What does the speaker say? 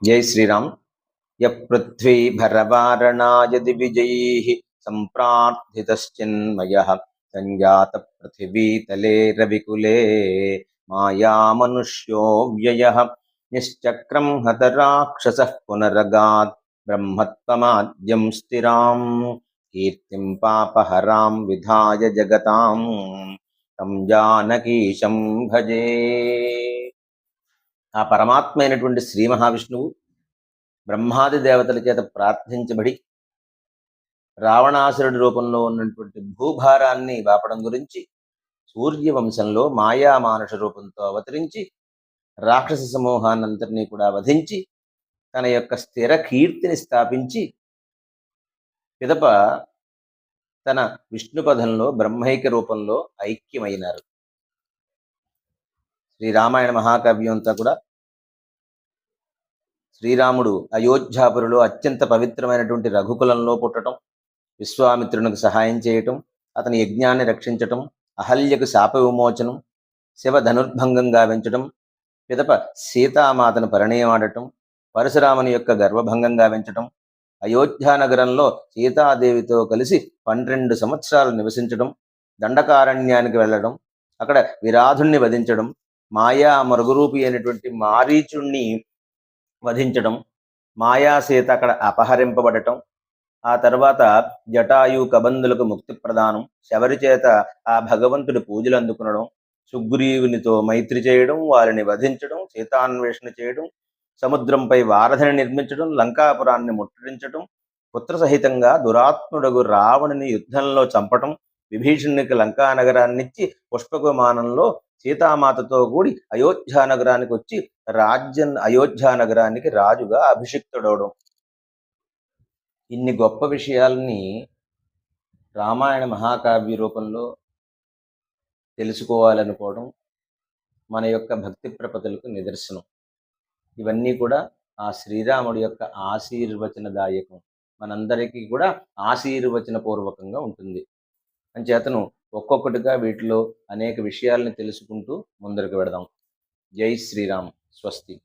జై శ్రీరామ్. యపృథ్వీ భరవారణాయ దివిజైః సంప్రార్థితశ్చిన్మయః సంజాత పృథివీతలే రవికులే మాయామనుష్యో వ్యయః నిశ్చక్రం హత రాక్షసః పునరగాత్ బ్రహ్మత్వమాద్యం స్థిరాం కీర్తిం పాపహరాం విధాయ జగతాం తం జానకీశం భజే. ఆ పరమాత్మ అయినటువంటి శ్రీ మహావిష్ణువు బ్రహ్మాది దేవతల చేత ప్రార్థించబడి రావణాసురుడి రూపంలో ఉన్నటువంటి భూభారాన్ని వాపడం గురించి సూర్యవంశంలో మాయామానుష రూపంతో అవతరించి రాక్షస సమూహాన్నంతటినీ కూడా వధించి తన యొక్క స్థిర కీర్తిని స్థాపించి పిదప తన విష్ణుపదంలో బ్రహ్మైక రూపంలో ఐక్యమైనారు. శ్రీరామాయణ మహాకావ్యం అంతా కూడా శ్రీరాముడు అయోధ్యాపురిలో అత్యంత పవిత్రమైనటువంటి రఘుకులంలో పుట్టడం, విశ్వామిత్రునికి సహాయం చేయటం, అతని యజ్ఞాన్ని రక్షించటం, అహల్యకు శాప విమోచనం, శివ ధనుర్భంగం గావించటం, పిదప సీతామాతను పరిణయమాడటం, పరశురాముని యొక్క గర్వభంగం గావించటం, అయోధ్యానగరంలో సీతాదేవితో కలిసి 12 సంవత్సరాలు నివసించడం, దండకారణ్యానికి వెళ్ళడం, అక్కడ విరాధుణ్ణి వధించడం, మాయా మరుగురూపి అయినటువంటి మారీచుణ్ణి వధించడం, మాయాసీత అక్కడ అపహరింపబడటం, ఆ తర్వాత జటాయు కబంధులకు ముక్తి ప్రదానం, శబరి చేత ఆ భగవంతుడి పూజలు అందుకునడం, సుగ్రీవునితో మైత్రి చేయడం, వారిని వధించడం, సీతాన్వేషణ చేయడం, సముద్రంపై వారధిని నిర్మించడం, లంకాపురాన్ని ముట్టడించడం, పుత్రసహితంగా దురాత్ముడగు రావణుని యుద్ధంలో చంపటం, విభీషణునికి లంకా నగరాన్నిచ్చి పుష్పకుమానంలో సీతామాతతో కూడి అయోధ్యానగరానికి వచ్చి అయోధ్యానగరానికి రాజుగా అభిషిక్తుడవడం. ఇన్ని గొప్ప విషయాల్ని రామాయణ మహాకావ్య రూపంలో తెలుసుకోవాలనుకోవడం మన యొక్క భక్తి ప్రపతులకు నిదర్శనం. ఇవన్నీ కూడా ఆ శ్రీరాముడి యొక్క ఆశీర్వచనదాయకం, మనందరికీ కూడా ఆశీర్వచన పూర్వకంగా ఉంటుంది. అంచేతను ఒక్కొక్కటిగా వీటిలో అనేక విషయాల్ని తెలుసుకుంటూ ముందరకు వెడదాం. జై శ్రీరామ్. స్వస్తి.